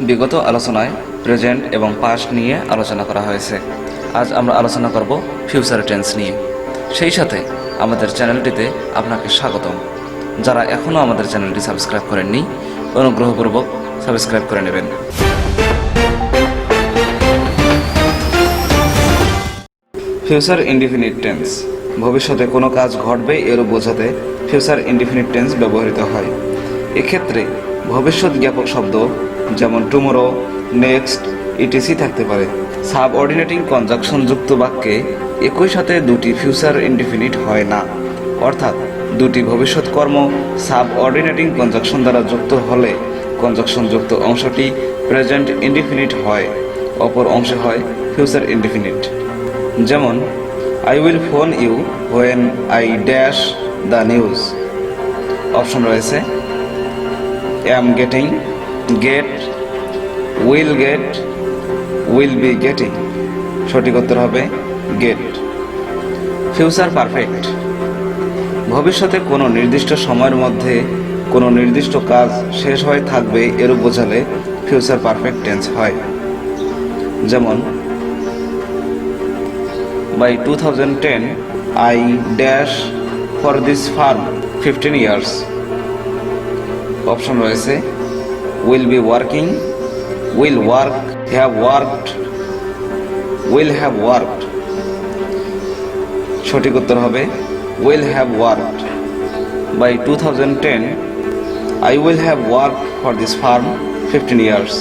বিগত আলোচনায় প্রেজেন্ট এবং পাস্ট নিয়ে আলোচনা করা হয়েছে। আজ আমরা আলোচনা করব ফিউচার টেন্স নিয়ে। সেই সাথে আমাদের চ্যানেলটিতে আপনাকে স্বাগতম। যারা এখনও আমাদের চ্যানেলটি সাবস্ক্রাইব করেননি, অনুগ্রহপূর্বক সাবস্ক্রাইব করে নেবেন। ফিউচার ইনডিফিনিট টেন্স, ভবিষ্যতে কোনো কাজ ঘটবে এর বোঝাতে ফিউচার ইনডিফিনিট টেন্স ব্যবহৃত হয়। এক্ষেত্রে ভবিষ্যৎ জ্ঞাপক শব্দ যেমন টুমোরো, নেক্সট, ইটিসি থাকতে পারে। সাবঅর্ডিনেটিং কনজাংশন যুক্ত বাক্যে একই সাথে দুটি ফিউচার ইনডিফিনিট হয় না, অর্থাৎ দুটি ভবিষ্যৎ কর্ম সাবঅর্ডিনেটিং কনজাংশন দ্বারা যুক্ত হলে কনজাংশন যুক্ত অংশটি প্রেজেন্ট ইনডিফিনিট হয়, অপর অংশে হয় ফিউচার ইনডিফিনিট। যেমন I will phone you when I dash the news. Option রয়েছে am getting, get, will get, will be getting। সঠিক উত্তর হবে get। ফিউচার পারফেক্ট, ভবিষ্যতে কোনো নির্দিষ্ট সময়ের মধ্যে কোনো নির্দিষ্ট কাজ শেষ হয়ে থাকবে এরূপ বোঝালে ফিউচার পারফেক্ট টেন্স হয়। যেমন by 2010 I dash for this farm 15 years। Option রয়েছে will be working, will work, have worked, will have worked। সঠিক উত্তর হবে will have worked। by 2010 I will have worked for this farm 15 years।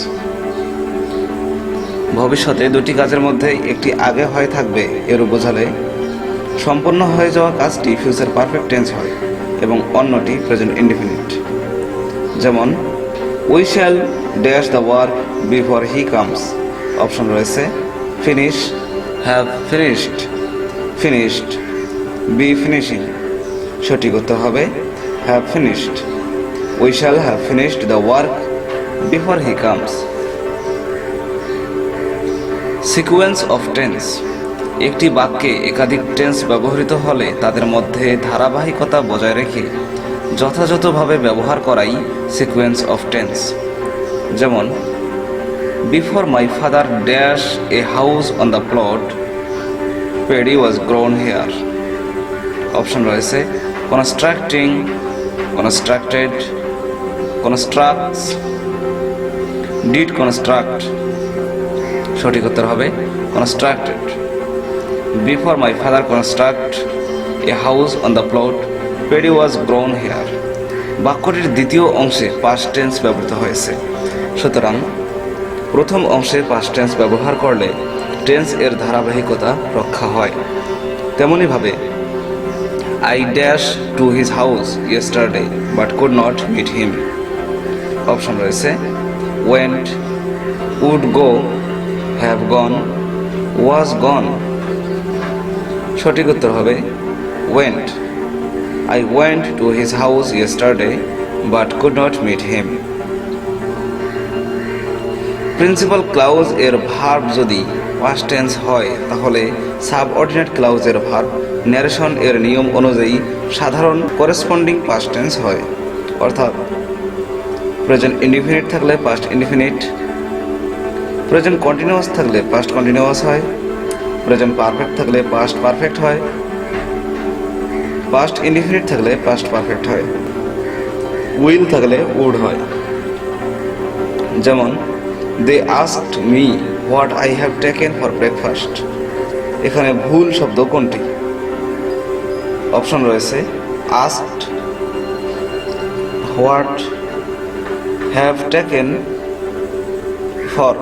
ভবিষ্যতে দুটি কাজের মধ্যে একটি আগে হয়ে থাকবে এরূপ বোঝালে সম্পন্ন হয়ে যাওয়া কাজটি ফিউচার পারফেক্ট টেন্স হয় এবং অন্যটি প্রেজেন্ট ইনডিফিনিট। যেমন we shall dash the work before he comes. Option রয়েছে finish, have finished, finished, be finishing. সঠিক উত্তর হবে have finished. We shall have finished the work before he comes. Sequence of tense, একটি বাক্যে একাধিক tense ব্যবহৃত হলে তাদের মধ্যে ধারাবাহিকতা বজায় রেখে যথাযথভাবে ব্যবহার করাই সিকুয়েন্স অফ টেন্স। যেমন before my father dash a house on the plot paddy was grown here. Option রয়েছে constructing, constructed, constructs, did construct. সঠিক উত্তর হবে constructed. Before my father construct a house on the plot paddy was grown here. বাক্যটির দ্বিতীয় অংশে past tense ব্যবহৃত হয়েছে, সুতরাং প্রথম অংশে পাস্ট টেন্স ব্যবহার করলে টেন্স এর ধারাবাহিকতা রক্ষা হয়। তেমনিভাবে I dash to his house yesterday but could not meet him. Option রয়েছে went, would go, have gone, was gone. সঠিক উত্তর হবে went. I went to his house yesterday but could not meet him। Principal clause এর verb যদি past tense হয় তাহলে subordinate clause এর verb narration এর নিয়ম অনুযায়ী সাধারণ করেসপন্ডিং পাস্ট টেন্স হয়, অর্থাৎ প্রেজেন্ট ইনডিফিনিট থাকলে পাস্ট ইনডিফিনিট, প্রেজেন্ট কন্টিনিউয়াস থাকলে পাস্ট কন্টিনিউয়াস হয়, প্রেজেন্ট পারফেক্ট থাকলে পাস্ট পারফেক্ট হয়, পাস্ট ইনডিফিনিট থাকলে পাস্ট পারফেক্ট হয়, উইল থাকলে উড হয়। যেমন they asked me what I have taken for breakfast. এখানে ভুল শব্দ কোনটি? অপশন রয়েছে asked, what, have taken, for.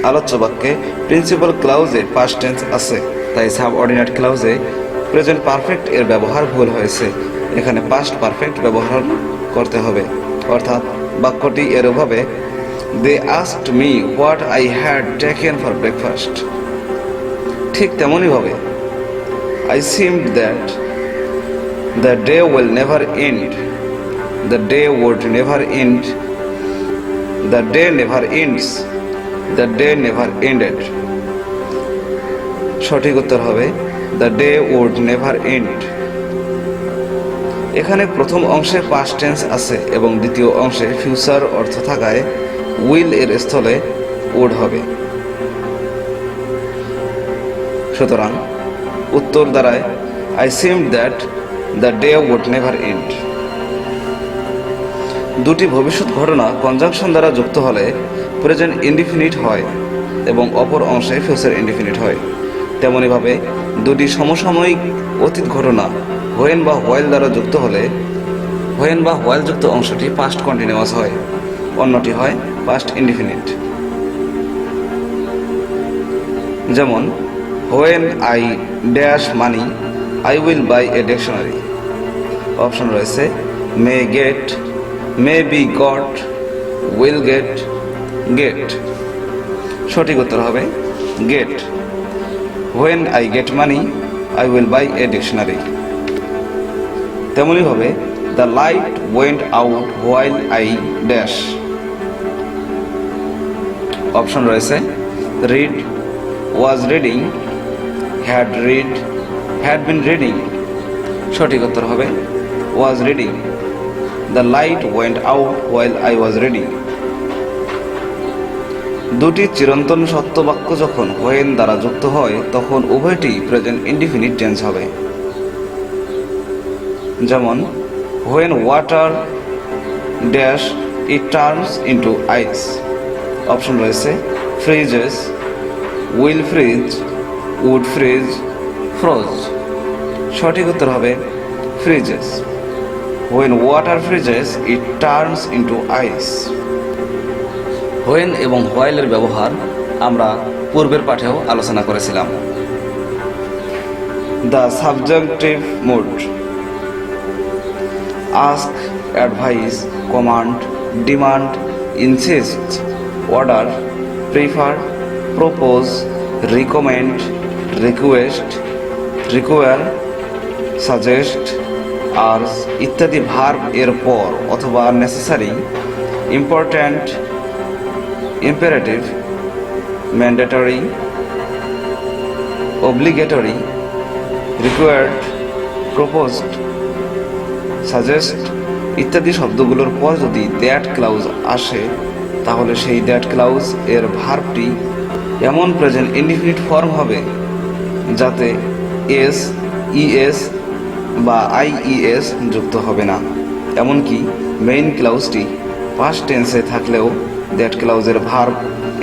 আলোচ্য বাক্যে প্রিন্সিপাল ক্লাউজে পাস্ট টেন্স আছে, তাই সাবঅর্ডিনেট ক্লাউজে প্রেজেন্ট পারফেক্ট এর ব্যবহার ভুল হয়েছে। এখানে পাস্ট পারফেক্ট ব্যবহার করতে হবে, অর্থাৎ বাক্যটি এরভাবে they asked me what I had taken for breakfast. ঠিক তেমনইভাবে I seemed that the day will never end, the day would never end, the day never ends, the day never ended. সঠিক উত্তর হবে the day would never end. এখানে প্রথম অংশে past tense আছে এবং দ্বিতীয় অংশে ফিউচার অর্থ থাকায় উইল এর স্থলে উড হবে। সুতরাং উত্তর দাঁড়ায় I seemed that the day would never end. দুটি ভবিষ্যৎ ঘটনা কনজাংশন দ্বারা যুক্ত হলে প্রেজেন্ট ইনডিফিনিট হয় এবং অপর অংশে ফিউচার ইনডিফিনিট হয়। তেমনিভাবে দুটি সমসাময়িক অতীত ঘটনা হোয়েন বা হোয়াইল দ্বারা যুক্ত হলে হোয়েন বা হোয়াইল যুক্ত অংশটি পাস্ট কন্টিনিউয়াস হয়, অন্যটি হয় পাস্ট ইনডিফিনিট। যেমন when I dash money I will buy a dictionary. Option রয়েছে may get, may be got, will get, get. সঠিক উত্তর হবে get. When I get money I will buy a dictionary. তেমনিভাবে the light went out while I dash. Option রয়েছে read, was reading, had read, had been reading. সঠিক উত্তর হবে was reading. The light went out while I was reading. দুটি চিরন্তন সত্য বাক্য যখন হোয়েন দ্বারা যুক্ত হয় তখন উভয়টি প্রেজেন্ট ইনডিফিনিট টেন্স হবে। যেমন when water dash it turns into ice. Option রয়েছে freezes, will freeze, would freeze, froze. সঠিক উত্তর হবে freezes. When water freezes it turns into ice. When এবং হোয়াইলের ব্যবহার আমরা পূর্বের পাঠেও আলোচনা করেছিলাম। The subjunctive mood ask, advise, command, demand, insist, order, prefer, propose, recommend, request, require, suggest, urge ইত্যাদি ভার্ব এর পর অথবা necessary, important, imperative, mandatory, obligatory, required, proposed, suggest ইত্যাদি শব্দগুলোর পর যদি দ্যাট ক্লাউজ আসে তাহলে সেই দ্যাট ক্লাউজ এর ভার্বটি এমন প্রেজেন্ট ইনডিফিনিট ফর্ম হবে যাতে এস, ইএস বা আইইএস যুক্ত হবে না। এমনকি মেইন ক্লাউজটি পাস্ট টেন্সে থাকলেও দ্যাট ক্লাউজের ভার্ব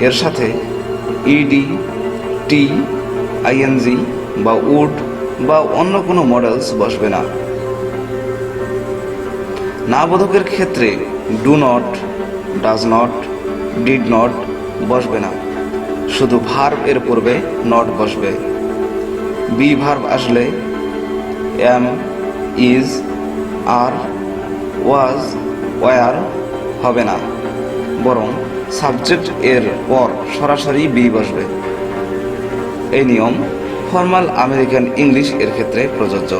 এর সাথে ইডি, টি, আইএনজি বা উড বা অন্য কোনো মডেলস বসবে না। না বোধকের ক্ষেত্রে do not, does not, did not বসবে না, শুধু ভার্ব এর পূর্বে নট বসবে। বি ভার্ব আসলে am, is, are, was, were হবে না, বরং সাবজেক্ট এর পর সরাসরি বি বসবে। এই নিয়ম ফর্মাল আমেরিকান ইংলিশ এর ক্ষেত্রে প্রযোজ্য।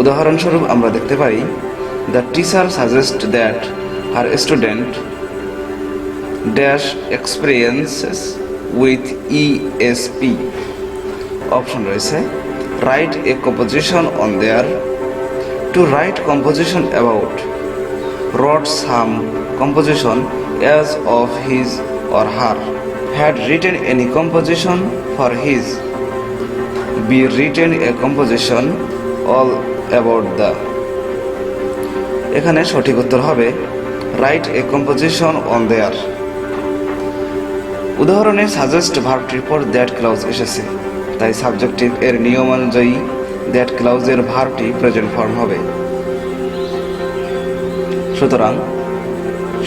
উদাহরণস্বরূপ আমরা দেখতে পারি the teacher suggest that her student dash experiences with ESP. Option রয়েছে write a composition on their, to write composition about, wrote some composition as of his or her, had written any composition for his, be written a composition all about the। এখানে সঠিক উত্তর হবে write a composition on দেয়ার। উদাহরণে suggest ভার্বটির পর that clause এসেছে, তাই subjective এর নিয়ম অনুযায়ী দ্যাট ক্লাউজের ভার্বটি প্রেজেন্ট ফর্ম হবে। সুতরাং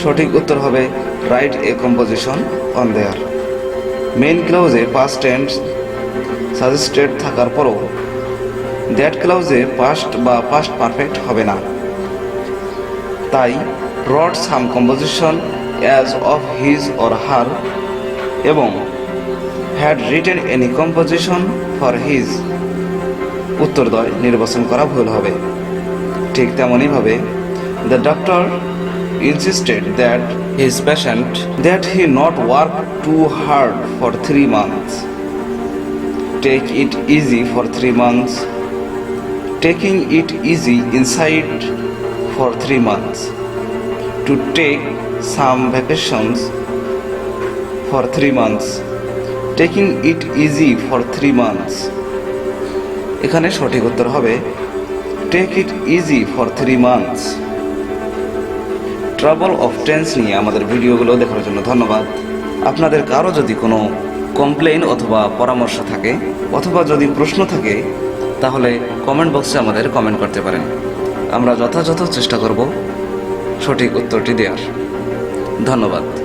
সঠিক উত্তর হবে write a composition on their. Main ক্লাউজে পাস্ট টেন্স সাজেস্টেড থাকার পরও দ্যাট ক্লাউজে পাস্ট বা পাস্ট পারফেক্ট হবে না, তাই wrote some composition as of his or her এবং had written any composition for his উত্তরদ্বয় নির্বাচন করা ভুল হবে। ঠিক তেমনইভাবে the doctor insisted that his patient that he not work too hard for 3 months, take it easy for 3 months, taking it easy inside for 3 months, to take some vacations for 3 months, taking it easy for 3 months। এখানে সঠিক উত্তর হবে take it easy for 3 months। Trouble of tense নিয়ে আমাদের ভিডিওগুলো দেখার জন্য ধন্যবাদ। আপনাদের কারো যদি কোনো কমপ্লেইন অথবা পরামর্শ থাকে অথবা যদি প্রশ্ন থাকে তাহলে কমেন্ট বক্সে আমাদের কমেন্ট করতে পারেন। আমরা যথাযথ চেষ্টা করব সঠিক উত্তরটি দেওয়ার। ধন্যবাদ।